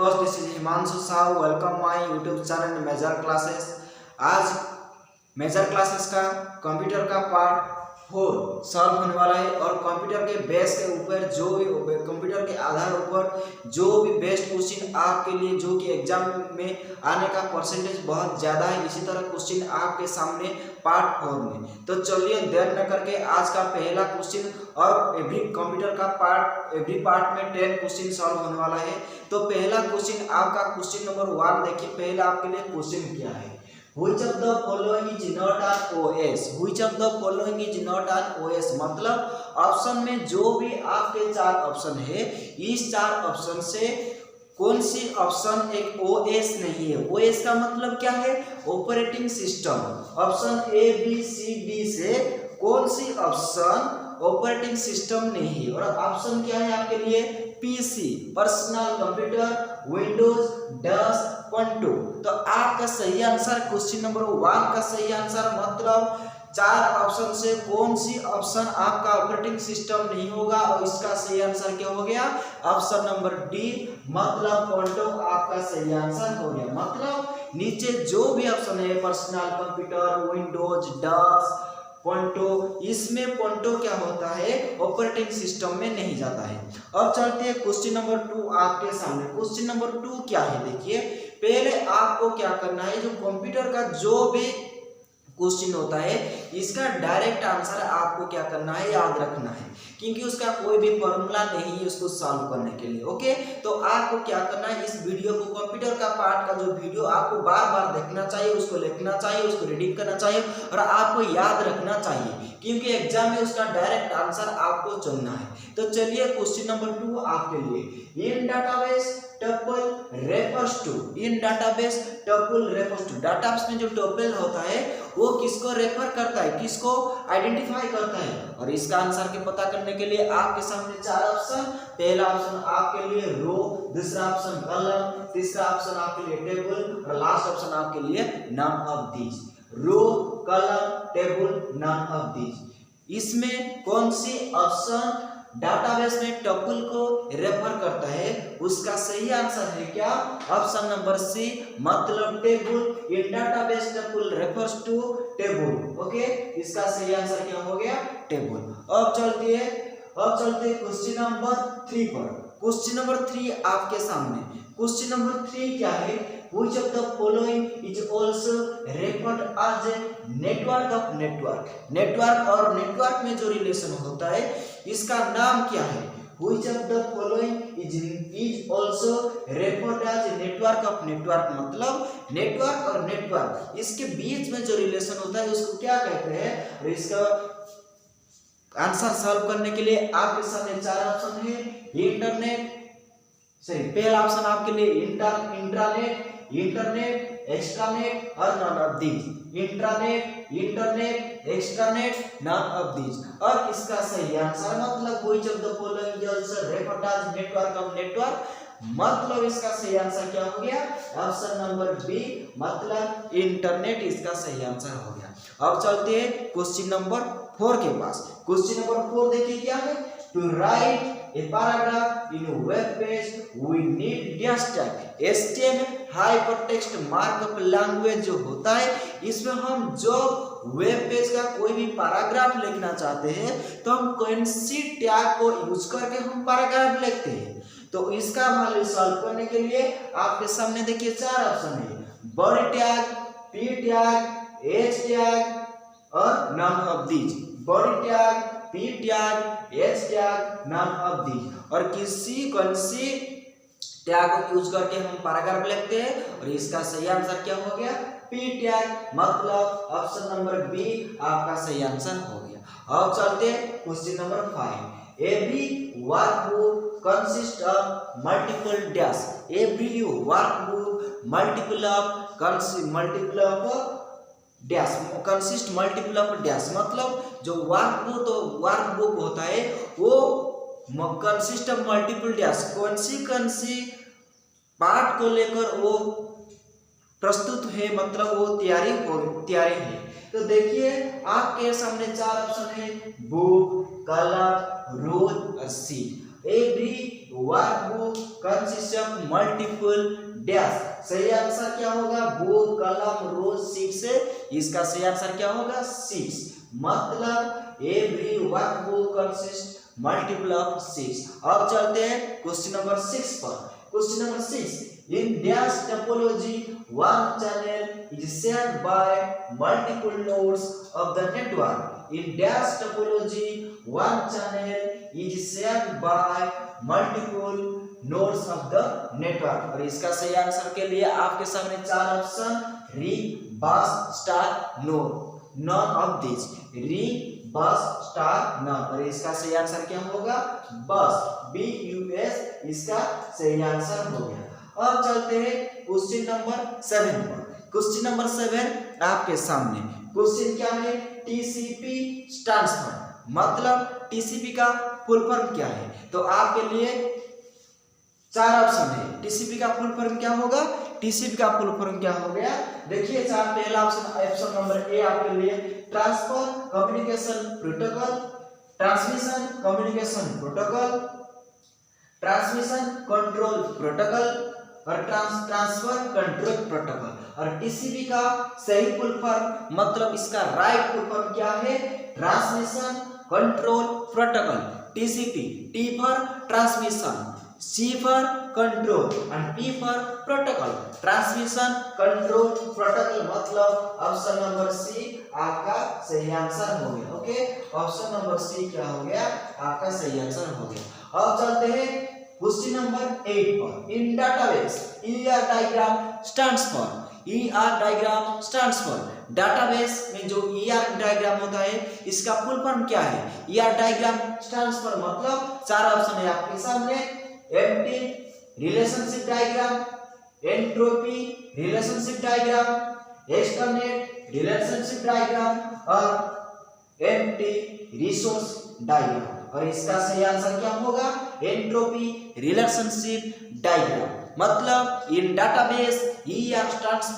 दोस्त, this is Himanshu Sahu. Welcome my YouTube channel major classes. आज major classes का computer का पार्ट 4 सॉल्व होने वाला है और कंप्यूटर के बेस के ऊपर जो भी कंप्यूटर के आधार ऊपर जो भी बेस्ट क्वेश्चन आपके लिए जो कि एग्जाम में आने का परसेंटेज बहुत ज़्यादा है, इसी तरह क्वेश्चन आपके सामने पार्ट 4 में। तो चलिए देर न करके आज का पहला क्वेश्चन और एवरी कंप्यूटर का एवरी पार्ट में 10 क्वेश्चन सॉल्व होने वाला है। तो पहला क्वेश्चन आपका क्वेश्चन नंबर 1 देखिए। पहला आपके लिए क्वेश्चन क्या है, Which of the following is not an OS? Which of the following is not an OS? मतलब ऑप्शन में जो भी आपके 4 ऑप्शन है, इस 4 ऑप्शन से कौन सी ऑप्शन एक OS नहीं है। OS का मतलब क्या है? Operating system. Option A B C D से कौन सी ऑप्शन ऑपरेटिंग सिस्टम नहीं है। और ऑप्शन क्या है आपके लिए? PC, personal computer, Windows 10, Punto. तो आपका सही आंसर क्वेश्चन नंबर 1 का सही आंसर मतलब 4 ऑप्शन से कौन सी ऑप्शन आपका ऑपरेटिंग सिस्टम नहीं होगा, और इसका सही आंसर क्या हो गया? ऑप्शन नंबर डी मतलब पंटो आपका सही आंसर हो गया। मतलब नीचे जो भी ऑप्शन है, पर्सनल कंप्यूटर, विंडोज 10, पंटो, इसमें पंटो क्या होता है? ऑपरेटिंग सिस्टम में नहीं जाता है। अब चलते हैं क्वेश्चन नंबर 2 आपके सामने। क्वेश्चन नंबर 2 क्या है देखिए। पहले आपको क्या करना है, जो कंप्यूटर का जो भी क्वेश्चन होता है इसका डायरेक्ट आंसर आपको क्या करना है? याद रखना है, क्योंकि उसका कोई भी फॉर्मूला नहीं है उसको सॉल्व करने के लिए। ओके, तो आपको क्या करना है, इस वीडियो को कंप्यूटर का पार्ट का जो वीडियो आपको बार बार देखना चाहिए, उसको लिखना चाहिए, उसको रीडिंग करना चाहिए और आपको याद रखना चाहिए, क्योंकि एग्जाम में उसका डायरेक्ट आंसर आपको चुनना है। तो चलिए क्वेश्चन नंबर 2 आपके लिए। In database tuple refers to, in database tuple refers to, database में जो टपल होता है वो किसको रेफर करता है, किसको आइडेंटिफाई करता है। और इसका आंसर के पता करने के लिए आपके सामने 4 ऑप्शन। पहला ऑप्शन आपके लिए रो, दूसरा ऑप्शन कॉलम, तीसरा ऑप्शन आपके लिए टेबल और लास्ट ऑप्शन आपके लिए none of these. Row, column, table, none of these, इसमें कौन सी ऑप्शन डाटाबेस में टपल को रेफर करता है? उसका सही आंसर है क्या? ऑप्शन नंबर सी मतलब table. In database tuple refers to table. Okay, इसका सही आंसर क्या हो गया? टेबल। अब चलते हैं क्वेश्चन नंबर 3 पर। क्वेश्चन नंबर 3 आपके सामने। क्वेश्चन नंबर 3 क्या है? Which of the following is also referred as a network of network? Network और नेटवर्क में जो रिलेशन होता है इसका नाम क्या है? Which of the following is also referred as a network of network? मतलब नेटवर्क और नेटवर्क इसके बीच में जो रिलेशन होता है उसको क्या कहते हैं? और इसका आंसर सॉल्व करने के लिए आपके सामने 4 ऑप्शन है। इंटरनेट, सही, पहला ऑप्शन आपके लिए इंट्रानेट, इंटरनेट, एक्सट्रानेट और none of these. Internet, extranet, none of these. और इसका सही आंसर मतलब which of the following is also referred as network of network, मतलब इसका सही आंसर क्या हो गया? ऑप्शन नंबर बी मतलब इंटरनेट इसका सही आंसर हो गया। अब चलते हैं क्वेश्चन नंबर 4 के पास। क्वेश्चन नंबर 4 देखिए क्या है। To write a paragraph in a web page we need dash tag। HTML hypertext markup language जो होता है इसमें हम जो वेब पेज का कोई भी पैराग्राफ लिखना चाहते हैं तो हम कौन सी टैग को यूज करके हम पैराग्राफ लिखते हैं। तो इसका वैल्यू सॉल्व करने के लिए आपके सामने देखिए 4 ऑप्शन है। Body tag, P tag, H tag और none of these. Body tag, P tag, H tag, none of these. और कौन सी टैग को यूज करके हम पैराग्राफ लिखते हैं और इसका सही आंसर क्या हो गया? पी टैग मतलब ऑप्शन नंबर बी आपका सही आंसर हो गया। अब चलते हैं question number 5। Every workbook consist of multiple dash. Every workbook multiple of dash, consist multiple of dash, मतलब जो वर्कबुक होता है वो कंसिस्ट ऑफ मल्टीपल डैश, कौन सी पार्ट को लेकर वो प्रस्तुत है, मतलब वो तैयारी है। तो देखिए आपके सामने 4 ऑप्शन है। बुक, कलर, रोज और C. Every workbook consist of multiple dash. सही आंसर क्या होगा? बुक, कलम, रोज, शीट से इसका सही आंसर क्या होगा? शीट्स। मतलब every workbook consist multiple of sheets. अब चलते हैं क्वेश्चन नंबर 6 पर। Question number 6, in dash topology one channel is shared by multiple nodes of the network. In dash topology one channel is shared by multiple nodes of the network। और इसका सही answer के लिए आपके सामने चार option, री, बस, star, node, none of this. री, बस, स्टार, नॉन। और इसका सही आंसर क्या होगा? बस, BUS इसका सही आंसर हो गया। अब चलते हैं क्वेश्चन नंबर 7 पर। क्वेश्चन नंबर 7 आपके सामने। क्वेश्चन क्या है? TCP स्टैंड्स फॉर, मतलब TCP का फुल फॉर्म क्या है? तो आपके लिए चार ऑप्शन है। TCP का फुल फॉर्म क्या होगा? TCP का फुल फॉर्म क्या हो गया? देखिए चार, पहला ऑप्शन नंबर ए आपके लिए transfer communication protocol, transmission communication protocol, transmission control protocol और ट्रांसफर कंट्रोल प्रोटोकॉल। और TCP का सही फुल फॉर्म, मतलब इसका राइट फुल फॉर्म क्या है? Transmission control protocol. TCP, T for transmission, C for control and P for protocol. Transmission control protocol, मतलब option number सी आपका सही आंसर हो गया। ओके, ऑप्शन नंबर सी क्या हो गया? आपका सही आंसर हो गया। अब चलते हैं क्वेश्चन नंबर 8 पर। In database ER diagram stands for, ER diagram stands for. Database में जो ER डायग्राम होता है इसका फुल फॉर्म क्या है? ER डायग्राम स्टैंड्स फॉर, मतलब चार ऑप्शन है आपके सामने, empty relationship diagram, entropy relationship diagram, external relationship diagram और एम्प्टी रिसोर्स डायग्राम। और इसका सही आंसर क्या होगा? Entropy relationship diagram. मतलब in database ER stands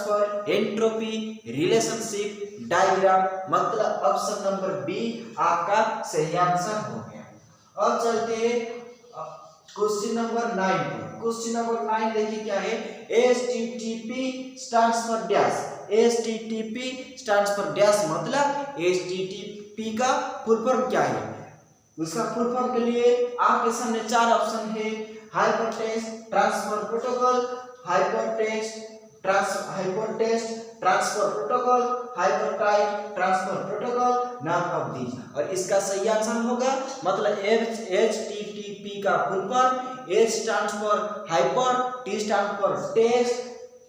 for entropy relationship diagram, मतलब ऑप्शन नंबर बी आपका सही आंसर हो गया। अब चलते हैं क्वेश्चन नंबर 9 पर। क्वेश्चन नंबर 9 देखिए क्या है? HTTP stands for dash. HTTP stands for dash, मतलब HTTP का फुल फॉर्म क्या है? उसका फुल फॉर्म के लिए आपके सामने चार ऑप्शन है, hypertext transfer protocol, hypertext transfer protocol, hypertype transfer protocol, none of these. और इसका सही आंसर होगा, मतलब HTTP का full form, H stands for hyper, T stands for text,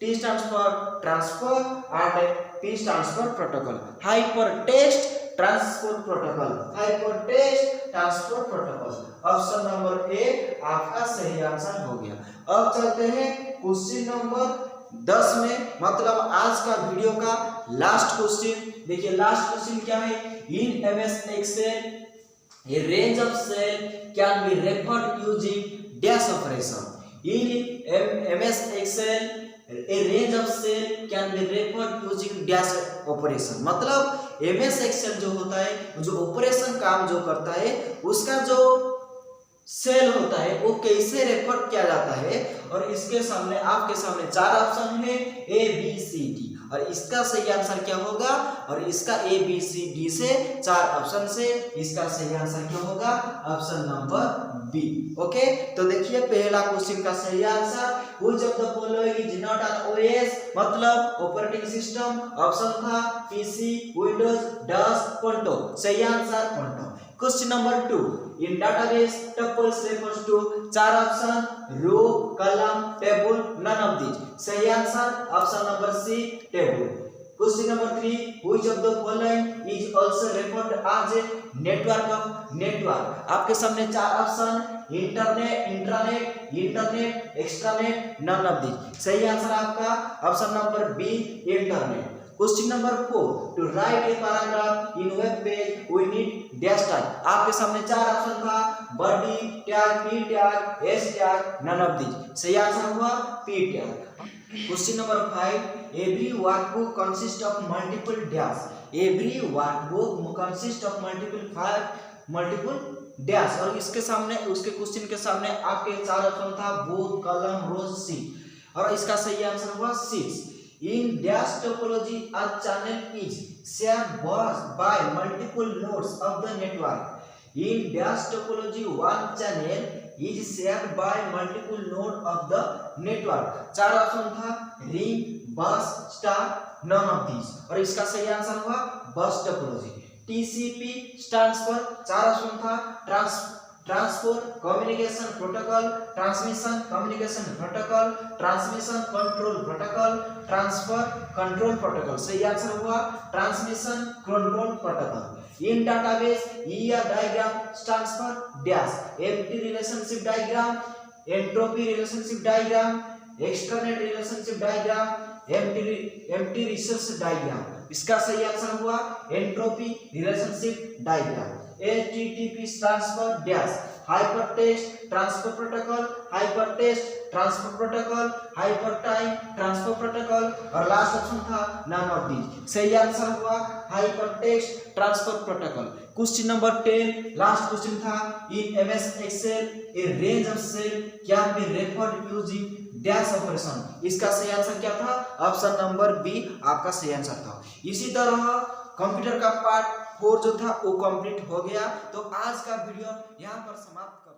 T stands for transfer and P stands for protocol. Hypertext transfer protocol, hypertext transfer protocol. Option number A आपका सही answer हो गया। अब चलते हैं क्वेश्चन नंबर 10 में, मतलब आज का वीडियो का लास्ट क्वेश्चन। देखिए लास्ट क्वेश्चन क्या है? इन MS Excel a range of cell can be referred using dash operation. In MS Excel a range of cell can be referred using dash operation, मतलब MS Excel जो होता है, जो operation काम जो करता है, उसका जो सेल होता है वो कैसे रेफर किया जाता है। और इसके सामने आपके सामने चार ऑप्शन है, ABCD, और इसका सही आंसर क्या होगा? और इसका ABCD से चार ऑप्शन से इसका सही आंसर क्या होगा? Option number B. ओके, तो देखिए पहला क्वेश्चन का सही answer, which of the following is not an OS, मतलब ऑपरेटिंग सिस्टम। ऑप्शन था PC, विंडोज, DOS, पोंटो। सही आंसर पोंटो। Question number 2, in database tuples refers to, चार option, row, column, table, none of these. सही answer option number C, table. Question number 3, which of the following is also referred as a network of network. आपके सामने चार option, internet, intranet, internet, extranet, none of these. सही answer आपका option number B, internet. Question number 4, to write a paragraph in web page we need dash tag. आपके सामने चार option था, body tag, P tag, S tag, none of these. सही answer हुआ P tag. Question number 5, every workbook consist of multiple dash. Every workbook consist of multiple dash, और इसके सामने उसके क्वेश्चन के सामने आपके 4 ऑप्शन था बोथ कॉलम रोज सी, और इसका सही आंसर हुआ 6। In dash topology a channel is shared by multiple nodes of the network. In dash topology one channel is shared by multiple node of the network. 4 option था ring, bus, star, none of this, और इसका सही answer हुआ bus topology. TCP stands for 4 option था transport communication protocol, transmission communication protocol, transmission control protocol, transfer control protocol. सही answer हुआ transmission control protocol. In database ER diagram stands for dash, empty relationship diagram, entropy relationship diagram, external relationship diagram, empty resource diagram. इसका सही answer हुआ entropy relationship diagram. HTTP stands for dash, hyper text transfer protocol, hyper text transfer protocol, hyper time transfer protocol, और last option था none of this. सही answer हुआ hyper text transfer protocol. Question number 10 last question था in MS Excel a range of cell can be referred using dash operation. इसका सही answer क्या था? Option number B आपका सही आंसर था। इसी तरह कंप्यूटर का पार्ट 4 जो था वो कंप्लीट हो गया। तो आज का वीडियो यहाँ पर समाप्त